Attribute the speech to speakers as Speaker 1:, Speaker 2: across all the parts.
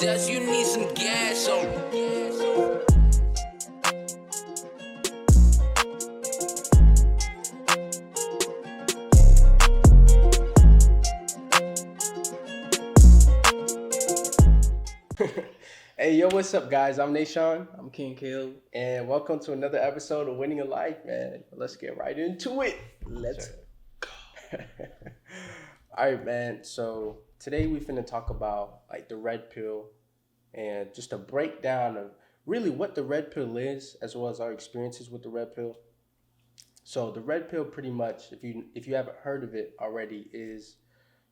Speaker 1: success, you need some gas on.
Speaker 2: Hey, yo, what's up, guys? I'm Nashawn,
Speaker 3: I'm King Caleb.
Speaker 2: and welcome to another episode of Winning in Life, man. Let's get right into it.
Speaker 3: Let's
Speaker 2: All right, man. So today we finna talk about like the red pill and just a breakdown of really what the red pill is, as well as our experiences with the red pill. So the red pill, pretty much, if you haven't heard of it already, is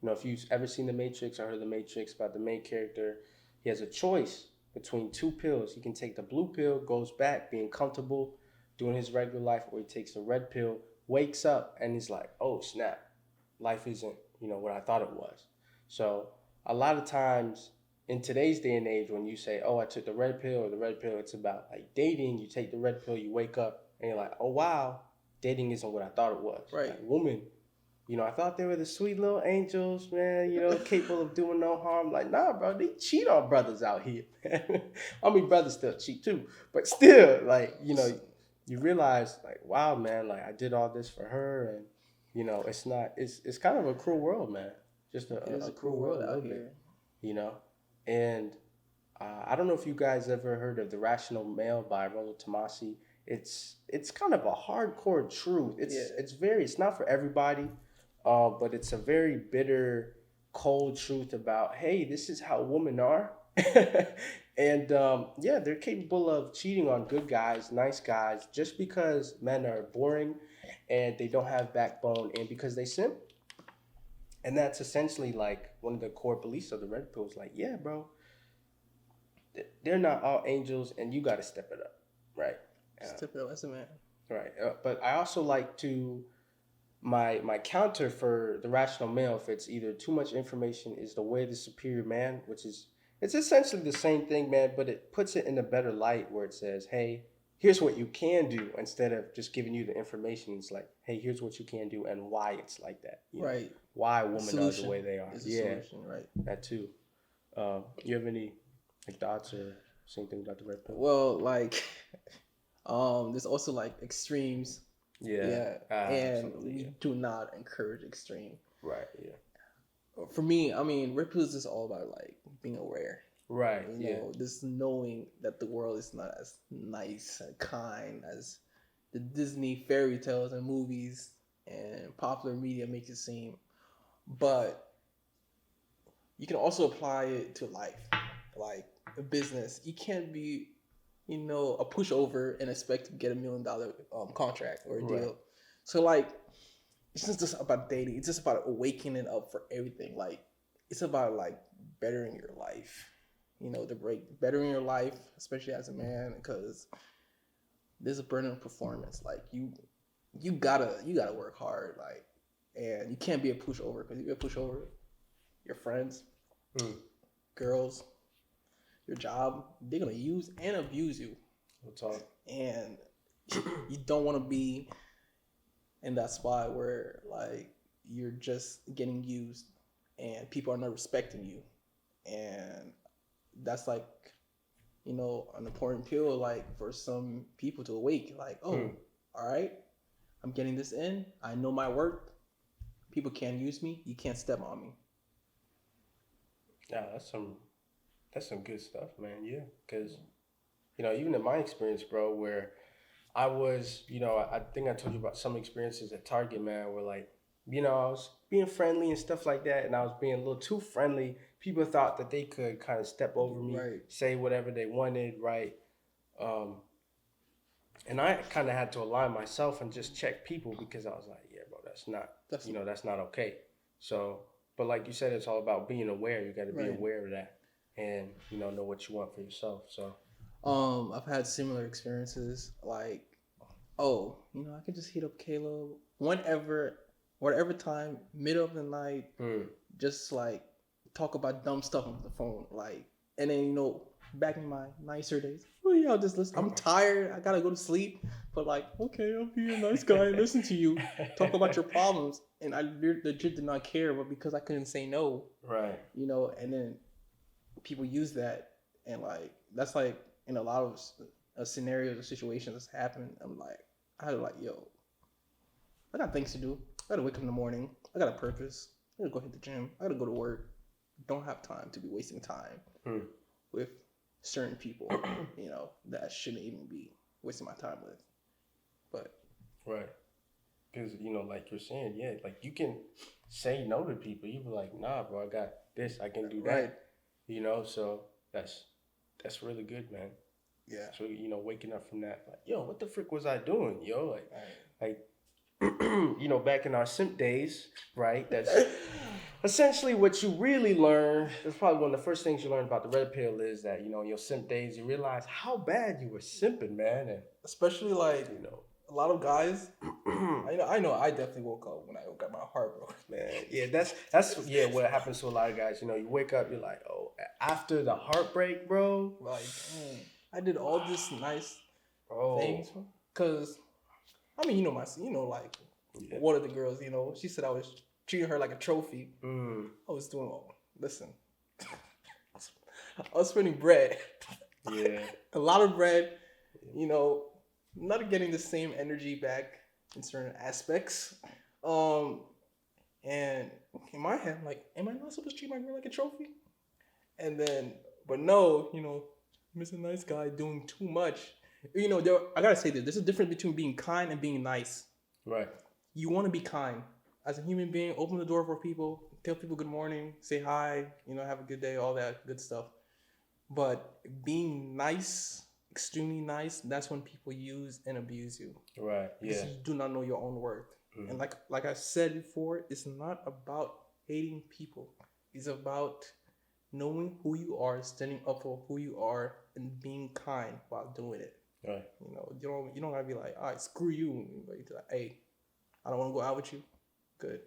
Speaker 2: if you've ever seen The Matrix or heard of The Matrix about the main character, he has a choice between two pills. He can take the blue pill, goes back, being comfortable, doing his regular life, or he takes the red pill, wakes up, and he's like, oh, snap, life isn't, what I thought it was. So a lot of times in today's day and age, when you say, oh, I took the red pill or the red pill, it's about like dating. You take the red pill, you wake up, and you're like, oh, wow, dating isn't what I thought it was.
Speaker 3: Right.
Speaker 2: Like, woman, I thought they were the sweet little angels, man, capable of doing no harm. Like, nah, bro, they cheat on brothers out here. I mean, brothers still cheat too. But still, like, you realize, like, wow, man, like, I did all this for her. And, it's kind of a cruel world, man. Just a cruel world
Speaker 3: out here.
Speaker 2: And I don't know if you guys ever heard of The Rational Male by Rollo Tomasi. It's kind of a hardcore truth. It's not for everybody. But it's a very bitter, cold truth about, hey, this is how women are. And they're capable of cheating on good guys, nice guys, just because men are boring and they don't have backbone and because they simp. And that's essentially like one of the core beliefs of the red pill is like, yeah, bro, they're not all angels and you got to step it up, right?
Speaker 3: Step it up as a man.
Speaker 2: Right. But I also like to... My counter for the rational male, if it's either too much information, is the way of the superior man, which is, it's essentially the same thing, man, but it puts it in a better light where it says, hey, here's what you can do, instead of just giving you the information. It's like, hey, here's what you can do and why it's like that.
Speaker 3: Right.
Speaker 2: Why women are the way they are.
Speaker 3: Solution, right.
Speaker 2: That too. You have any thoughts or same thing about the red pill?
Speaker 3: Well, like, there's also like extremes. And we do not encourage extreme.
Speaker 2: Right. Yeah.
Speaker 3: For me, I mean, red pill is just all about like being aware.
Speaker 2: Right.
Speaker 3: Just knowing that the world is not as nice and kind as the Disney fairy tales and movies and popular media make it seem. But you can also apply it to life, like a business. You can't be a pushover and expect to get $1 million contract or a deal. Right. So like, it's not just about dating. It's just about awakening up for everything. Like, it's about like bettering your life. Bettering your life, especially as a man, because there's a burden of performance. Like you gotta work hard. Like, and you can't be a pushover, because if you're a pushover, your friends, girls, your job, they're gonna use and abuse you.
Speaker 2: We'll talk.
Speaker 3: And you don't want to be in that spot where like you're just getting used and people are not respecting you. And that's like, an important pill, like for some people to awake, like, all right, I'm getting this in. I know my worth. People can't use me. You can't step on me.
Speaker 2: Yeah, that's some good stuff, man. Yeah, because, even in my experience, bro, where I was, I think I told you about some experiences at Target, man, where like, I was being friendly and stuff like that, and I was being a little too friendly. People thought that they could kind of step over me,
Speaker 3: right,
Speaker 2: say whatever they wanted, right? And I kind of had to align myself and just check people, because I was like, yeah, bro, that's not okay. So, but like you said, it's all about being aware. You got to be aware of that, and know what you want for yourself. So,
Speaker 3: I've had similar experiences. Like, I could just hit up Caleb whatever time, middle of the night, just like talk about dumb stuff on the phone, like, and then back in my nicer days, I'll just listen. I'm tired. I gotta go to sleep, but like, okay, I'll be a nice guy and listen to you talk about your problems. And I legit did not care, but because I couldn't say no,
Speaker 2: right,
Speaker 3: and then people use that, and like that's like in a lot of scenarios or situations that's happened. I'm like, I had to like, yo, I got things to do. I gotta wake up in the morning. I got a purpose. I gotta go hit the gym. I gotta go to work. Don't have time to be wasting time with certain people, that I shouldn't even be wasting my time with. But
Speaker 2: right, because like you're saying, yeah, like you can say no to people. You be like, nah, bro, I got this. I can do that.
Speaker 3: right,
Speaker 2: So that's really good, man.
Speaker 3: yeah,
Speaker 2: So waking up from that, like, yo, what the frick was I doing, yo? Like, back in our simp days, right? That's essentially what you really learn. That's probably one of the first things you learn about the red pill is that in your simp days you realize how bad you were simping, man, and
Speaker 3: especially like a lot of guys. I know. I definitely woke up when I got my heart broken.
Speaker 2: Man, yeah, that's what happens to a lot of guys. You wake up, you're like, oh, after the heartbreak, bro.
Speaker 3: Like, I did all this nice
Speaker 2: Oh.
Speaker 3: things because like
Speaker 2: Yeah.
Speaker 3: one of the girls, she said I was treating her like a trophy. I was doing listen. I was spending bread.
Speaker 2: Yeah.
Speaker 3: A lot of bread, not getting the same energy back in certain aspects. And in my head, I'm like, am I not supposed to treat my girl like a trophy? And then, but no, Mr. Nice Guy doing too much. I gotta say this. There's a difference between being kind and being nice.
Speaker 2: Right.
Speaker 3: You want to be kind. As a human being, open the door for people, tell people good morning, say hi, have a good day, all that good stuff. But being nice, extremely nice, that's when people use and abuse you.
Speaker 2: Right. Yeah.
Speaker 3: Because you do not know your own worth. And like I said before, it's not about hating people. It's about knowing who you are, standing up for who you are, and being kind while doing it.
Speaker 2: Right.
Speaker 3: You don't gotta be like, all right, screw you. But you're like, hey, I don't want to go out with you. Good.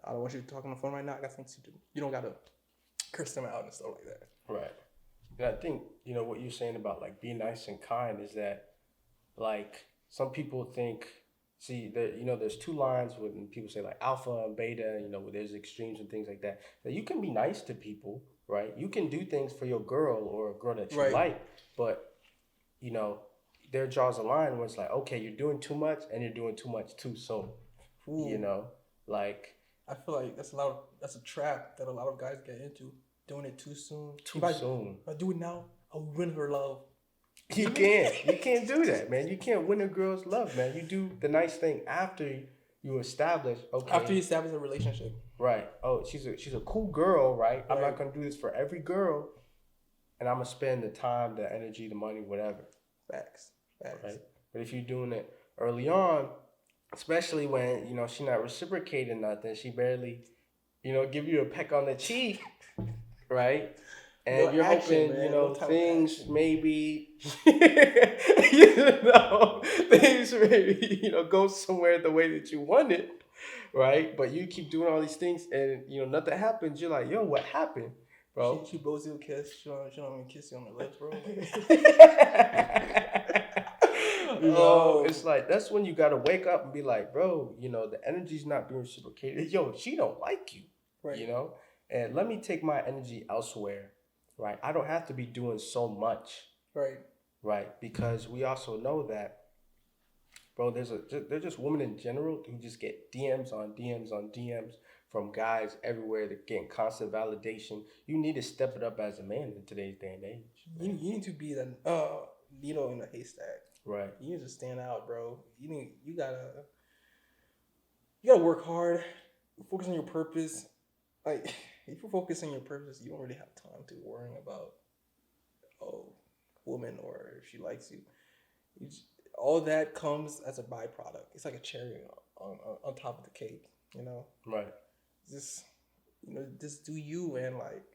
Speaker 3: I don't want you to talk on the phone right now. I got things to do. You don't gotta curse them out and stuff like that.
Speaker 2: Right. And I think what you're saying about like being nice and kind is that like some people think. See, there's two lines when people say like alpha and beta, where there's extremes and things like that. That you can be nice to people, right? You can do things for your girl or a girl that you like, but, there draws a line where it's like, okay, you're doing too much and you're doing too much too soon. Like.
Speaker 3: I feel like that's a trap that a lot of guys get into, doing it too soon.
Speaker 2: Soon.
Speaker 3: If I do it now, I'll win her love.
Speaker 2: You can't do that, man. You can't win a girl's love, man. You do the nice thing after you establish. Okay.
Speaker 3: After you establish a relationship.
Speaker 2: Right. Oh, she's a cool girl, right? I'm not gonna do this for every girl, and I'm gonna spend the time, the energy, the money, whatever.
Speaker 3: Facts.
Speaker 2: Right. But if you're doing it early on, especially when she's not reciprocating nothing, she barely, give you a peck on the cheek, right? And
Speaker 3: No
Speaker 2: you're
Speaker 3: action,
Speaker 2: hoping,
Speaker 3: man.
Speaker 2: things maybe, things maybe, go somewhere the way that you want it, right? But you keep doing all these things and, nothing happens. You're like, yo, what happened, bro?
Speaker 3: She blows you a kiss. She don't even kiss you on the lips, bro.
Speaker 2: It's like, that's when you got to wake up and be like, bro, the energy's not being reciprocated. Yo, she don't like you,
Speaker 3: right.
Speaker 2: And let me take my energy elsewhere. Right, I don't have to be doing so much. Right, because we also know that, bro. There's just women in general who just get DMs on DMs on DMs from guys everywhere. They're getting constant validation. You need to step it up as a man in today's day and age.
Speaker 3: You need to be the needle in the haystack.
Speaker 2: Right.
Speaker 3: You need to stand out, bro. You gotta work hard. Focus on your purpose. Like. If you focus on your purpose, you don't really have time to worrying about woman or if she likes you. All that comes as a byproduct. It's like a cherry on top of the cake,
Speaker 2: Right.
Speaker 3: Just just do you and like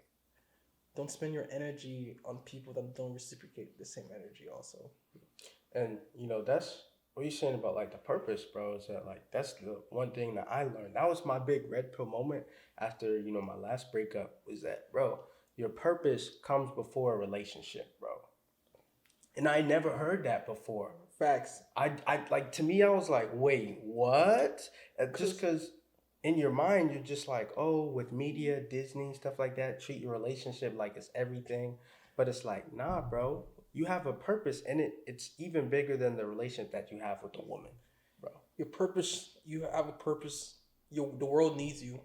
Speaker 3: don't spend your energy on people that don't reciprocate the same energy also.
Speaker 2: And that's what you're saying about like the purpose, bro, is that like that's the one thing that I learned. That was my big red pill moment after, my last breakup was that, bro, your purpose comes before a relationship, bro. And I never heard that before.
Speaker 3: Facts.
Speaker 2: I like, to me, I was like, wait, what? Just because in your mind, you're just like, oh, with media, Disney, stuff like that, treat your relationship like it's everything. But it's like, nah, bro. You have a purpose, and it's even bigger than the relationship that you have with a woman, bro.
Speaker 3: Your purpose, you have a purpose. The world needs you.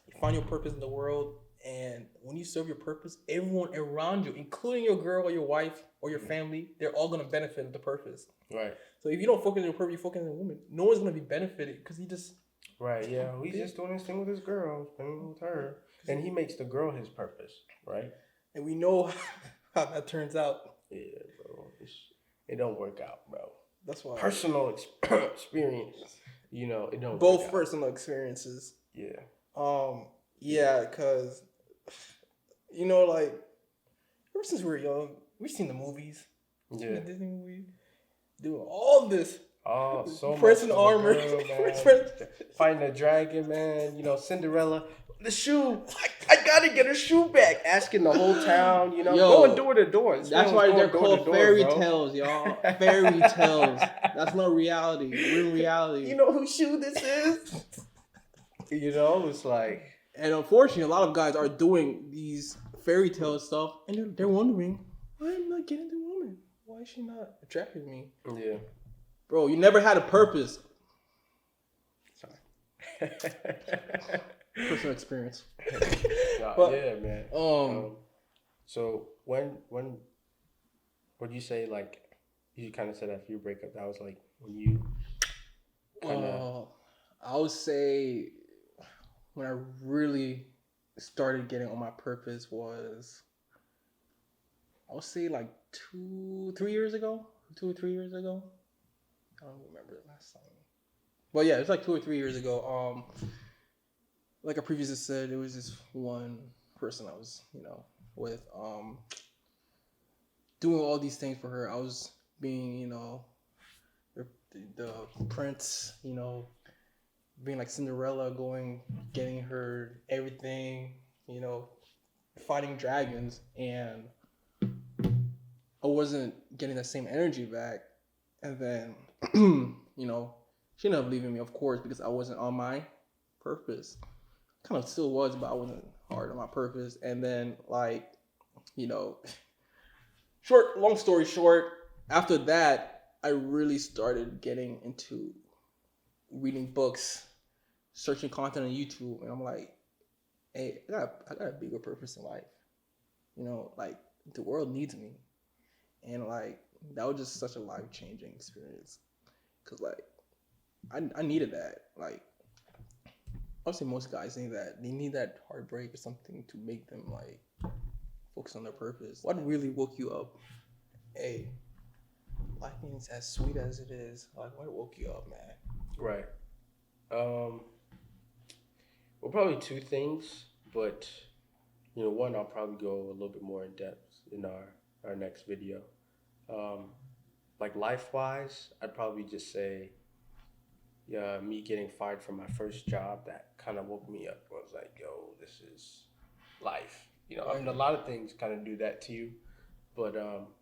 Speaker 3: You find your purpose in the world, and when you serve your purpose, everyone around you, including your girl or your wife or your family, they're all gonna benefit of the purpose.
Speaker 2: Right.
Speaker 3: So if you don't focus on your purpose, you focus on the woman. No one's gonna be benefited because he just
Speaker 2: Right, yeah. He's just doing his thing with his girl, spending with her. And he makes the girl his purpose, right?
Speaker 3: and we know how that turns out.
Speaker 2: Yeah, bro. It don't work out, bro.
Speaker 3: That's why
Speaker 2: Personal experience, it don't
Speaker 3: both
Speaker 2: work out.
Speaker 3: personal experiences.
Speaker 2: Yeah.
Speaker 3: Yeah, because like ever since we were young, we've seen the movies,
Speaker 2: Yeah.
Speaker 3: the Disney movies, doing all this.
Speaker 2: Oh, so
Speaker 3: Prince
Speaker 2: much
Speaker 3: in
Speaker 2: for the
Speaker 3: armor.
Speaker 2: girl, man.
Speaker 3: Prince-
Speaker 2: Fighting a dragon, man. Cinderella. The shoe. I gotta get her shoe back. Asking the whole town,
Speaker 3: Yo,
Speaker 2: going door to door. This
Speaker 3: That's
Speaker 2: man
Speaker 3: why
Speaker 2: was
Speaker 3: they're
Speaker 2: going door to
Speaker 3: called
Speaker 2: door,
Speaker 3: fairy
Speaker 2: bro.
Speaker 3: tales, y'all. Fairy tales. That's not reality. Real reality.
Speaker 2: You know whose shoe this is? It's like,
Speaker 3: And unfortunately, a lot of guys are doing these fairy tale stuff, and they're wondering, why am I not getting the woman? Why is she not attracting me?
Speaker 2: yeah.
Speaker 3: Bro, you never had a purpose.
Speaker 2: Sorry.
Speaker 3: Personal experience.
Speaker 2: Nah,
Speaker 3: But,
Speaker 2: yeah, man. So when would you say, like, you kind of said after your breakup, that was like when you kind of
Speaker 3: I would say when I really started getting on my purpose was, I would say like 2 or 3 years ago. I don't remember the last time. But yeah, it's like 2 or 3 years ago. Like I previously said, there was this one person I was, with, doing all these things for her. I was being, the prince, being like Cinderella, getting her everything, fighting dragons, and I wasn't getting that same energy back. And then, she ended up leaving me, of course, because I wasn't on my purpose. Kind of still was, but I wasn't hard on my purpose. And then, long story short, after that, I really started getting into reading books, searching content on YouTube, and I'm like, hey, I got a bigger purpose in life. The world needs me. And that was just such a life-changing experience. Cause I needed that. Obviously most guys need that. They need that heartbreak or something to make them focus on their purpose. What really woke you up? Hey, life is as sweet as it is. What woke you up, man?
Speaker 2: right. Well, probably two things, but one I'll probably go a little bit more in depth in our next video. Like life-wise, I'd probably just say, me getting fired from my first job, that kind of woke me up. I was like, yo, this is life. I mean, a lot of things kind of do that to you, but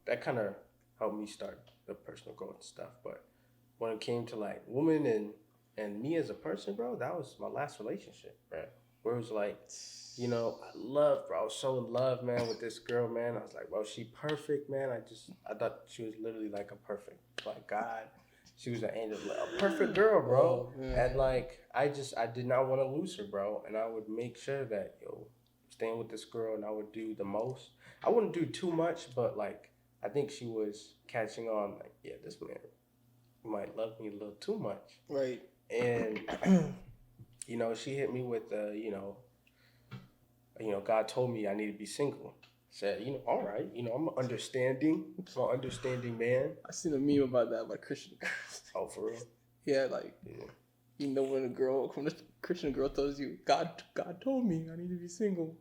Speaker 2: that kind of helped me start the personal growth and stuff. But when it came to like women and me as a person, bro, that was my last relationship, right? Where it was like, I love, bro. I was so in love, man, with this girl, man. I was like, bro, she perfect, man. I thought she was literally like a perfect, like God. She was an angel, a perfect girl, bro.
Speaker 3: Oh,
Speaker 2: And I did not want to lose her, bro. And I would make sure that, staying with this girl, and I would do the most. I wouldn't do too much, but I think she was catching on, this man might love me a little too much.
Speaker 3: Right.
Speaker 2: And, she hit me with, God told me I need to be single. Said, all right, I'm an understanding man.
Speaker 3: I seen a meme about that, about Christian girls.
Speaker 2: Oh, for real?
Speaker 3: Yeah, when a Christian girl tells you, God told me I need to be single.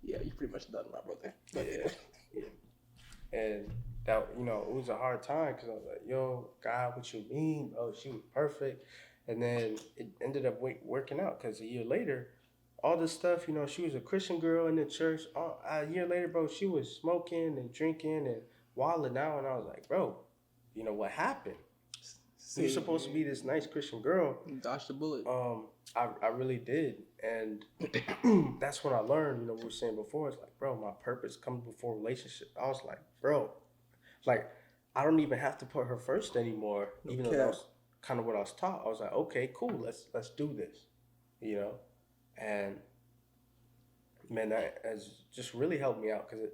Speaker 3: Yeah, you pretty much done, my brother. But
Speaker 2: yeah. And that, it was a hard time because I was like, yo, God, what you mean? Oh, she was perfect. And then it ended up working out because a year later, all this stuff, she was a Christian girl in the church. A year later, bro, she was smoking and drinking and wilding out. And I was like, bro, what happened? You're supposed to be this nice Christian girl.
Speaker 3: Dodge the bullet.
Speaker 2: I really did, and that's when I learned. You know, we were saying before. It's like, bro, my purpose comes before relationship. I was like, bro, like I don't even have to put her first anymore.
Speaker 3: No
Speaker 2: Even though that
Speaker 3: cap.
Speaker 2: was kind of what I was taught. I was like, okay, cool, let's do this. You know, and man, that has just really helped me out because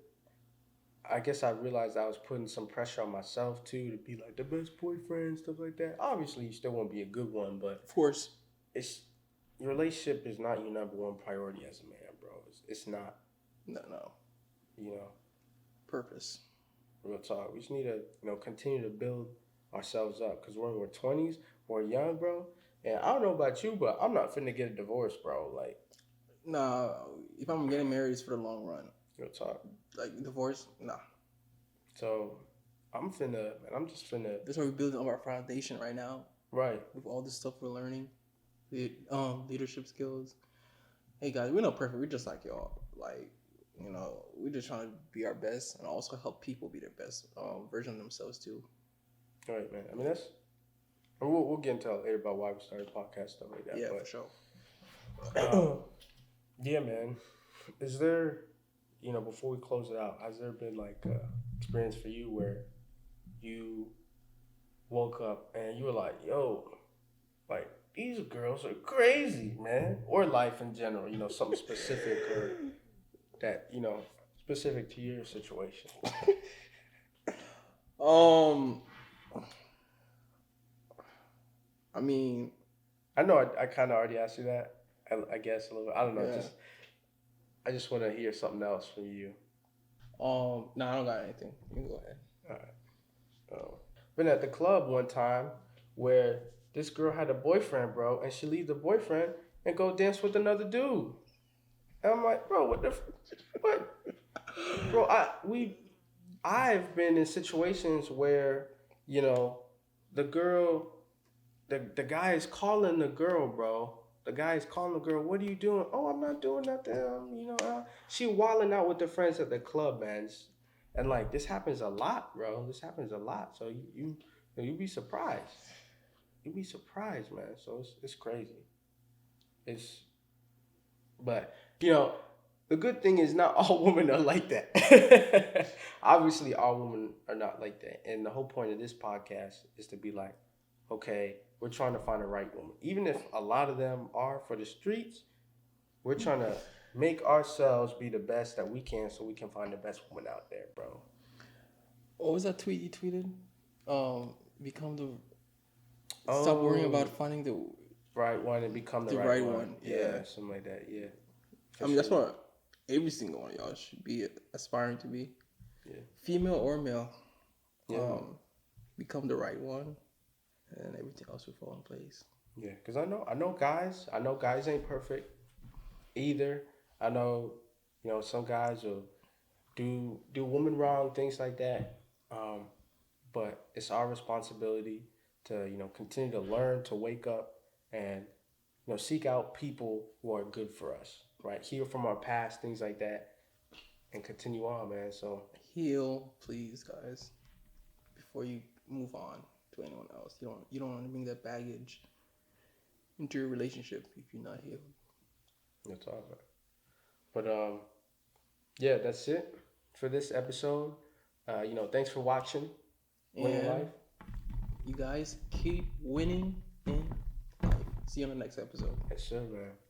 Speaker 2: I guess I realized I was putting some pressure on myself too to be like the best boyfriend, stuff like that. Obviously, you still won't be a good one, but
Speaker 3: Of course.
Speaker 2: it's your relationship is not your number one priority as a man, bro. It's not.
Speaker 3: No.
Speaker 2: You know,
Speaker 3: Purpose.
Speaker 2: real talk. We just need to continue to build ourselves up because when we're 20s, we're young, bro. And I don't know about you, but I'm not finna get a divorce, bro. Like,
Speaker 3: Nah, if I'm getting married, it's for the long run.
Speaker 2: real talk.
Speaker 3: Like divorce, nah.
Speaker 2: So I'm just finna.
Speaker 3: That's why we're building up our foundation right now
Speaker 2: Right.
Speaker 3: with all this stuff we're learning, leadership skills. Hey guys, we're not perfect. We're just like y'all. Like, we're just trying to be our best and also help people be their best version of themselves too.
Speaker 2: All right, man. I mean, we'll get into that later about why we started a podcast, stuff like that.
Speaker 3: Yeah,
Speaker 2: but,
Speaker 3: for sure.
Speaker 2: yeah, man. Is there, before we close it out, has there been like a experience for you where you woke up and you were like, yo, like these girls are crazy, man? Or life in general, something specific or that, specific to your situation.
Speaker 3: I mean,
Speaker 2: I know I kind of already asked you that. I guess a little bit. I don't know.
Speaker 3: Yeah.
Speaker 2: I just want to hear something else from you.
Speaker 3: no, I don't got anything. You can go ahead.
Speaker 2: All right. Been at the club one time where this girl had a boyfriend, bro, and she leave the boyfriend and go dance with another dude. And I'm like, bro, what? Bro, I've been in situations where, the girl, the guy is calling the girl, bro. The guy is calling the girl, what are you doing? Oh, I'm not doing nothing. She wilding out with the friends at the club, man. And like this happens a lot, bro. This happens a lot. So you'd be surprised. You'd be surprised, man. So it's crazy. But the good thing is not all women are like that. Obviously, all women are not like that. And the whole point of this podcast is to be like, okay, we're trying to find the right woman. Even if a lot of them are for the streets, we're trying to make ourselves be the best that we can so we can find the best woman out there, bro.
Speaker 3: What was that tweet you tweeted? Stop worrying about finding the
Speaker 2: right one and become the right one. Yeah, something like that. Yeah.
Speaker 3: That's what every single one of y'all should be aspiring to be.
Speaker 2: Yeah.
Speaker 3: Female or male.
Speaker 2: Yeah.
Speaker 3: Become the right one, and everything else will fall in place.
Speaker 2: Yeah, because I know guys. I know guys ain't perfect either. I know, some guys will do women wrong, things like that. But it's our responsibility to, continue to learn, to wake up and, seek out people who are good for us, right? Heal from our past, things like that, and continue on, man. So
Speaker 3: heal, please, guys, before you move on to anyone else. You don't want to bring that baggage into your relationship if you're not healed.
Speaker 2: That's all right. But yeah, that's it for this episode. Thanks for watching. Winning Life.
Speaker 3: You guys keep winning in life. See you on the next episode.
Speaker 2: Yes, sir, man.